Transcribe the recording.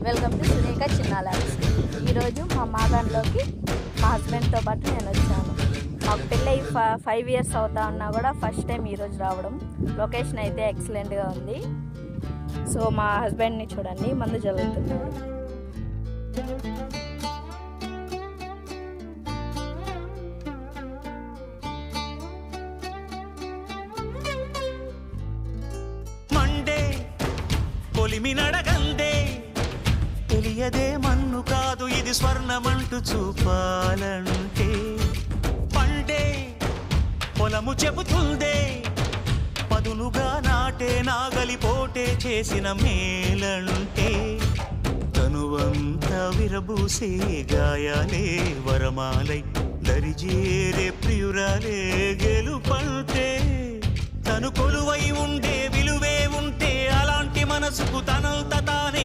Welcome to Surekha చిన్న labs. ఈరోజు మా మాగాన్లోకి మా హస్బెండ్తో పాటు నేను వచ్చాను. మాకు పెళ్ళి 5 ఇయర్స్ అవుతా ఉన్నా కూడా ఫస్ట్ టైం ఈరోజు రావడం. లొకేషన్ అయితే ఎక్సలెంట్గా ఉంది. సో మా హస్బెండ్ని చూడండి, మందు జరుగుతున్నాడు. పొలిమినడగందే తెలియదే మన్ను కాదు ఇది స్వర్ణమంటూ చూపాలంటే పండే పొలము చెబుతుందే పదునుగా నాటే నాగలి పోటే చేసిన మేలంటే తనువంతా విరబూసే గాయాలే వరమాలై దరిజేరే ప్రియురాలే గెలుపంటే తను కొలువై ఉండే విలువే ఉంటే అలాంటి మనసుకు తనంత